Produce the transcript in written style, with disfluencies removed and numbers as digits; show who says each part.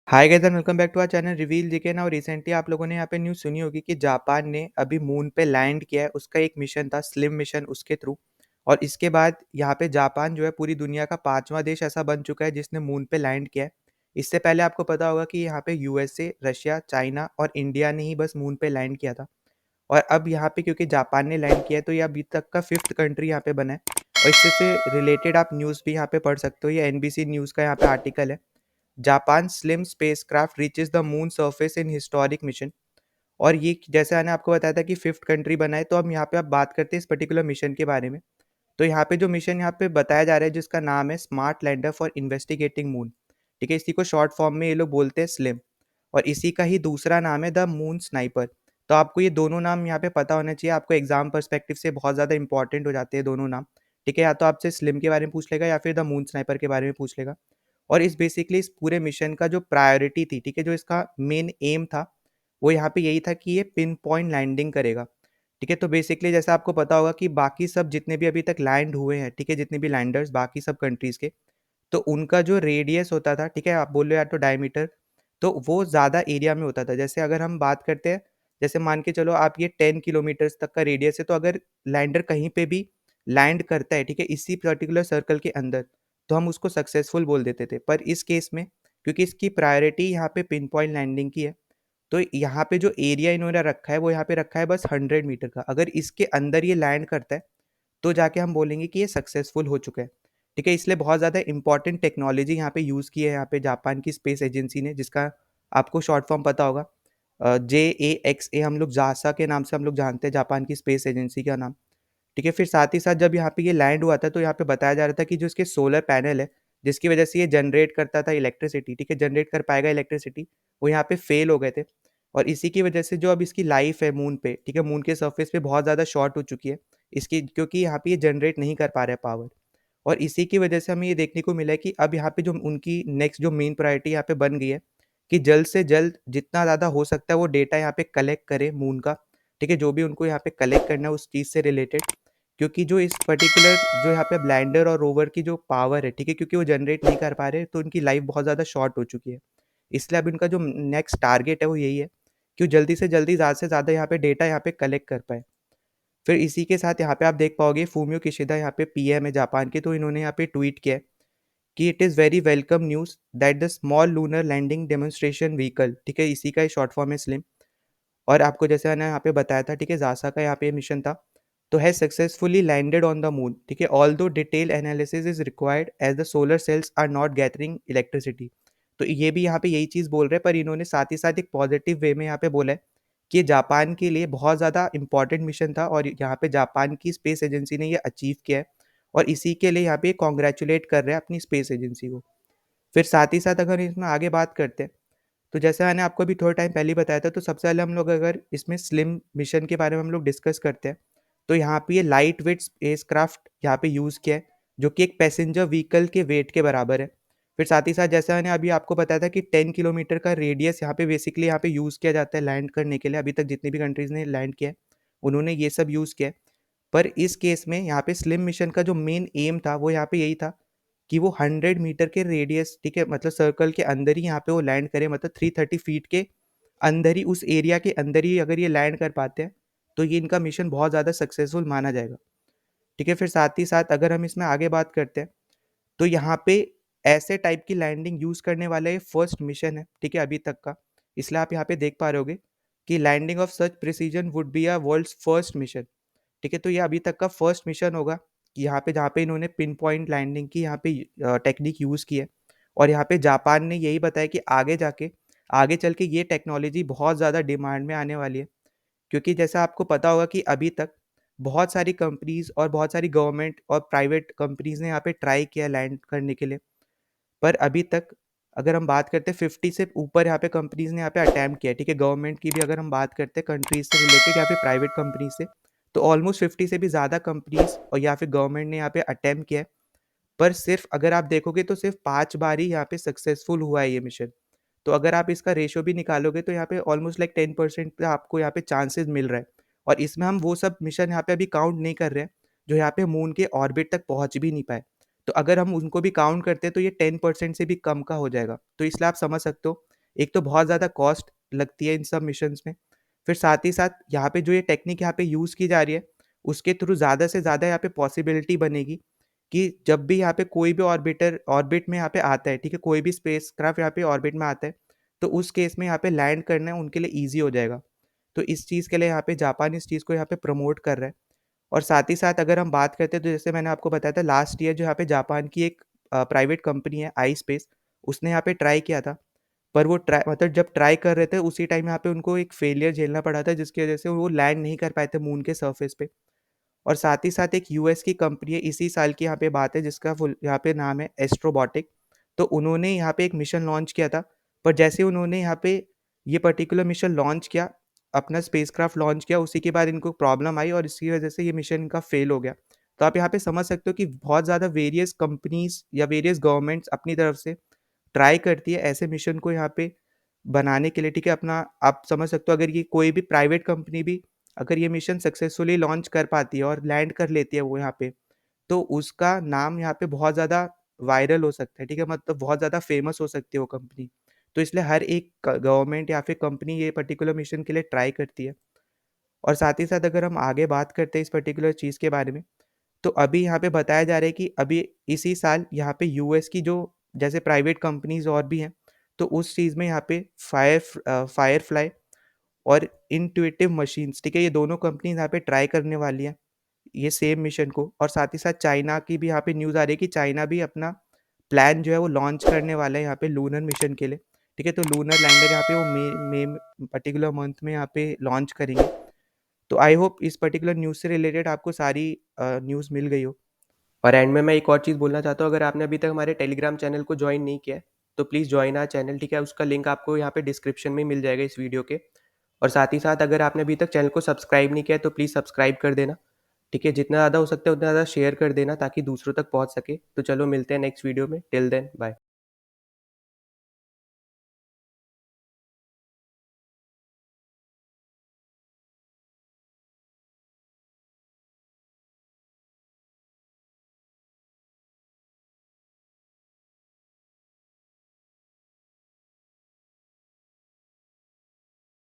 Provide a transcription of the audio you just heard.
Speaker 1: Hi guys and welcome back to our channel reveal GK. ना और recently आप लोगों ने यहाँ पे न्यूज़ सुनी होगी कि जापान ने अभी मून पे लैंड किया है। उसका एक मिशन था स्लिम मिशन उसके थ्रू। और इसके बाद यहाँ पे जापान जो है पूरी दुनिया का पांचवा देश ऐसा बन चुका है जिसने मून पे लैंड किया है। इससे पहले आपको पता होगा कि यहाँ पे यूएसए, रशिया, चाइना और इंडिया ने ही बस मून पे लैंड किया था। और अब यहाँ पे क्योंकि जापान ने लैंड किया है तो ये अभी तक का फिफ्थ कंट्री यहाँ पे बना है। और इससे से रिलेटेड आप न्यूज़ भी यहाँ पे पढ़ सकते हो। ये एनबीसी न्यूज़ का यहाँ पे आर्टिकल है। Japan slim spacecraft reaches the moon surface in historic mission. और ये जैसे मैंने आपको बताया था कि फिफ्थ कंट्री बना है, तो हम यहाँ पे अब बात करते हैं इस पर्टिकुलर मिशन के बारे में। तो यहाँ पे जो मिशन यहाँ पे बताया जा रहा है जिसका नाम है smart lander for investigating moon. ठीक है, इसी को शॉर्ट फॉर्म में ये लोग बोलते हैं स्लिम। और इसी का ही दूसरा नाम है द मून स्नाइपर। तो आपको ये दोनों नाम यहाँ पे पता होना चाहिए, आपको एग्जाम पर्सपेक्टिव से बहुत ज़्यादा इंपॉर्टेंट हो जाते हैं दोनों नाम। ठीक है, या तो आपसे स्लिम के बारे में पूछ लेगा या फिर द मून स्नाइपर के बारे में पूछ लेगा। और इस बेसिकली इस पूरे मिशन का जो प्रायोरिटी थी, ठीक है, जो इसका मेन एम था, वो यहाँ पे यही था कि ये पिन पॉइंट लैंडिंग करेगा। ठीक है, तो बेसिकली जैसा आपको पता होगा कि बाकी सब जितने भी अभी तक लैंड हुए हैं, ठीक है, जितने भी लैंडर्स बाकी सब कंट्रीज के, तो उनका जो रेडियस होता था, ठीक है, आप बोल रहे हो या तो डायमीटर, तो वो ज़्यादा एरिया में होता था। जैसे अगर हम बात करते हैं, जैसे मान के चलो आप ये 10 किलोमीटर्स तक का रेडियस है, तो अगर लैंडर कहीं पे भी लैंड करता है, ठीक है, इसी पर्टिकुलर सर्कल के अंदर, तो हम उसको सक्सेसफुल बोल देते थे। पर इस केस में क्योंकि इसकी प्रायोरिटी यहाँ पे पिन पॉइंट लैंडिंग की है, तो यहाँ पे जो एरिया इन्होंने रखा है वो यहाँ पे रखा है बस 100 मीटर का। अगर इसके अंदर ये लैंड करता है तो जाके हम बोलेंगे कि ये सक्सेसफुल हो चुका है। ठीक है, इसलिए बहुत ज़्यादा इंपॉर्टेंट टेक्नोलॉजी यहाँ पे यूज़ की है यहाँ पे जापान की स्पेस एजेंसी ने, जिसका आपको शॉर्ट फॉर्म पता होगा। JAXA, हम लोग जासा के नाम से हम लोग जानते हैं जापान की स्पेस एजेंसी का नाम। ठीक है, फिर साथ ही साथ जब यहाँ पे ये लैंड हुआ था तो यहाँ पे बताया जा रहा था कि जो इसके सोलर पैनल है, जिसकी वजह से ये जनरेट करता था इलेक्ट्रिसिटी, ठीक है, जनरेट कर पाएगा इलेक्ट्रिसिटी, वो यहाँ पे फेल हो गए थे। और इसी की वजह से जो अब इसकी लाइफ है मून पे, ठीक है, मून के सरफेस पे बहुत ज़्यादा शॉर्ट हो चुकी है इसकी, क्योंकि यहाँ पे ये जनरेट नहीं कर पा रहा है पावर। और इसी की वजह से हमें ये देखने को मिला है कि अब यहाँ पे जो उनकी नेक्स्ट जो मेन प्रायोरिटी यहाँ पे बन गई है कि जल्द से जल्द जितना ज़्यादा हो सकता है वो डेटा यहाँ पे कलेक्ट करे मून का। ठीक है, जो भी उनको यहाँ पे कलेक्ट करना है उस चीज़ से रिलेटेड, क्योंकि जो इस पर्टिकुलर जो यहाँ पे अब लैंडर और रोवर की जो पावर है, ठीक है, क्योंकि वो जनरेट नहीं कर पा रहे तो उनकी लाइफ बहुत ज़्यादा शॉर्ट हो चुकी है। इसलिए अब इनका जो नेक्स्ट टारगेट है वो यही है कि वो जल्दी से ज़्यादा यहाँ पे डेटा यहाँ पे कलेक्ट कर पाए। फिर इसी के साथ यहाँ पे आप देख पाओगे फूमियो किशिदा यहाँ पे पीएम है जापान के, तो इन्होंने यहाँ पे ट्वीट किया है कि it is very welcome news that the small lunar landing demonstration vehicle, ठीक है, इसी का शॉर्ट फॉर्म है स्लिम। और आपको जैसे मैंने यहाँ पे बताया था, ठीक है, जासा का यहाँ पे मिशन था, तो है successfully landed on the moon. ठीक है, although detail analysis is required as the solar cells are not gathering electricity. तो ये भी यहाँ पे यही चीज़ बोल रहे हैं, पर इन्होंने साथ ही साथ एक पॉजिटिव वे में यहाँ पे बोला है कि जापान के लिए बहुत ज़्यादा इंपॉर्टेंट मिशन था और यहाँ पे जापान की स्पेस एजेंसी ने ये अचीव किया है। और इसी के लिए यहाँ पे कॉन्ग्रेचुलेट कर रहे हैं अपनी स्पेस एजेंसी को। फिर साथ ही साथ अगर इसमें आगे बात करते हैं, तो जैसा मैंने आपको अभी थोड़ा टाइम पहले ही बताया था, तो सबसे पहले हम लोग अगर इसमें स्लिम मिशन के बारे में हम लोग डिस्कस करते हैं, तो यहाँ पे ये लाइट वेट स्पेस क्राफ्ट यहाँ पे यूज़ किया है, जो कि एक पैसेंजर व्हीकल के वेट के बराबर है। फिर साथ ही साथ जैसा मैंने अभी आपको बताया था कि 10 किलोमीटर का रेडियस यहाँ पे बेसिकली यहाँ पे यूज़ किया जाता है लैंड करने के लिए। अभी तक जितनी भी कंट्रीज़ ने लैंड किया है उन्होंने ये सब यूज़ किया है। पर इस केस में यहाँ पे स्लिम मिशन का जो मेन एम था वो यहाँ पे यही था कि वो 100 मीटर के रेडियस, ठीक है, मतलब सर्कल के अंदर ही यहाँ पे वो लैंड करे, मतलब 330 फीट के अंदर ही, उस एरिया के अंदर ही अगर ये लैंड कर पाते हैं तो ये इनका मिशन बहुत ज़्यादा सक्सेसफुल माना जाएगा। ठीक है, फिर साथ ही साथ अगर हम इसमें आगे बात करते हैं, तो यहाँ पे ऐसे टाइप की लैंडिंग यूज़ करने वाला ये फर्स्ट मिशन है, ठीक है, अभी तक का। इसलिए आप यहाँ पे देख पा रहे होगे कि landing of such precision would be a world's first mission. ठीक है, तो ये अभी तक का फर्स्ट मिशन होगा कि यहाँ पे जहाँ पे इन्होंने पिन पॉइंट लैंडिंग की यहाँ पे टेक्निक यूज़ की है। और यहाँ पे जापान ने यही बताया कि आगे चल के ये टेक्नोलॉजी बहुत ज़्यादा डिमांड में आने वाली है, क्योंकि जैसा आपको पता होगा कि अभी तक बहुत सारी कंपनीज और बहुत सारी गवर्नमेंट और प्राइवेट कंपनीज ने यहाँ पे ट्राई किया लैंड करने के लिए। पर अभी तक अगर हम बात करते हैं 50 से ऊपर यहाँ पे कंपनीज ने यहाँ पे अटैम्प्ट किया है। ठीक है, गवर्नमेंट की भी अगर हम बात करते हैं कंट्रीज से रिलेटेड या फिर प्राइवेट कंपनी से, तो ऑलमोस्ट 50 से भी ज़्यादा कंपनीज और या फिर गवर्नमेंट ने यहाँ पे अटैम्प्ट किया है। पर सिर्फ अगर आप देखोगे तो सिर्फ 5 बार ही यहाँ पे सक्सेसफुल हुआ है ये मिशन। तो अगर आप इसका रेशियो भी निकालोगे तो यहाँ पे ऑलमोस्ट लाइक 10% आपको यहाँ पे चांसेस मिल रहा है। और इसमें हम वो सब मिशन यहाँ पे अभी काउंट नहीं कर रहे हैं जो यहाँ पे मून के ऑर्बिट तक पहुँच भी नहीं पाए। तो अगर हम उनको भी काउंट करते हैं तो ये 10% से भी कम का हो जाएगा। तो इसलिए आप समझ सकते हो एक तो बहुत ज़्यादा कॉस्ट लगती है इन सब मिशंस में, फिर साथ ही साथ यहाँ पे जो ये टेक्निक यहाँ पे यूज़ की जा रही है, उसके थ्रू ज़्यादा से ज़्यादा यहाँ पे पॉसिबिलिटी बनेगी कि जब भी यहाँ पे कोई भी ऑर्बिटर ऑर्बिट में यहाँ पे आता है, ठीक है? कोई भी स्पेसक्राफ्ट यहाँ पे ऑर्बिट में आता है, तो उस केस में यहाँ पे लैंड करना उनके लिए ईज़ी हो जाएगा। तो इस चीज़ के लिए यहाँ पे जापान इस चीज़ को यहाँ पे प्रमोट कर रहा है। और साथ ही साथ अगर हम बात करते हैं तो जैसे मैंने आपको बताया था लास्ट ईयर जो यहाँ पे जापान की एक प्राइवेट कंपनी है आईस्पेस, उसने यहाँ पे ट्राई किया था। पर वो ट्राई मतलब जब ट्राई कर रहे थे उसी टाइम यहाँ पे उनको एक फेलियर झेलना पड़ा था जिसकी वजह से वो लैंड नहीं कर पाए थे मून के सरफेस पे। और साथ ही साथ एक यूएस की कंपनी है, इसी साल की यहाँ पे बात है, जिसका फुल यहाँ पे नाम है एस्ट्रोबॉटिक। तो उन्होंने यहाँ पे एक मिशन लॉन्च किया था, पर जैसे उन्होंने यहाँ पे ये पर्टिकुलर मिशन लॉन्च किया, अपना स्पेसक्राफ्ट लॉन्च किया, उसी के बाद इनको प्रॉब्लम आई और इसकी वजह से ये मिशन इनका फेल हो गया। तो आप यहाँ पे समझ सकते हो कि बहुत ज़्यादा वेरियस कंपनीज या वेरियस गवर्नमेंट्स अपनी तरफ से ट्राई करती है ऐसे मिशन को यहाँ पे बनाने के लिए, ठीक है? अपना आप समझ सकते हो अगर ये कोई भी प्राइवेट कंपनी भी अगर ये मिशन सक्सेसफुली लॉन्च कर पाती है और लैंड कर लेती है वो यहाँ पे, तो उसका नाम यहाँ पे बहुत ज़्यादा वायरल हो सकता है, ठीक है? मतलब बहुत ज़्यादा फेमस हो सकती है वो कंपनी। तो इसलिए हर एक गवर्नमेंट या फिर कंपनी ये पर्टिकुलर मिशन के लिए ट्राई करती है। और साथ ही साथ अगर हम आगे बात करते हैं इस पर्टिकुलर चीज़ के बारे में, तो अभी यहाँ पे बताया जा रहा है कि अभी इसी साल यहाँ पे यूएस की जो जैसे प्राइवेट कंपनीज और भी हैं, तो उस चीज़ में यहाँ पे फायरफ्लाई और इंट्यूटिव मशीन्स, ठीक है? ये दोनों कंपनीज यहाँ पे ट्राई करने वाली हैं ये सेम मिशन को। और साथ ही साथ चाइना की भी यहाँ पे न्यूज़ आ रही है कि चाइना भी अपना प्लान जो है वो लॉन्च करने वाला है यहाँ पे लूनर मिशन के लिए, ठीक है? तो लूनर लैंडर यहाँ पे वो मे पर्टिकुलर मंथ में यहाँ पे लॉन्च करेंगे। तो आई होप इस पर्टिकुलर न्यूज़ से रिलेटेड आपको सारी न्यूज़ मिल गई हो। और एंड में मैं एक और चीज़ बोलना चाहता हूँ, अगर आपने अभी तक हमारे टेलीग्राम चैनल को ज्वाइन नहीं किया है, तो प्लीज़ ज्वाइन आवर चैनल, ठीक है? उसका लिंक आपको यहाँ पे डिस्क्रिप्शन में मिल जाएगा इस वीडियो के। और साथ ही साथ अगर आपने अभी तक चैनल को सब्सक्राइब नहीं किया है, तो प्लीज़ सब्सक्राइब कर देना, ठीक है? जितना ज़्यादा हो सकता है उतना ज़्यादा शेयर कर देना ताकि दूसरों तक पहुँच सके। तो चलो मिलते हैं नेक्स्ट वीडियो में, टिल देन बाय।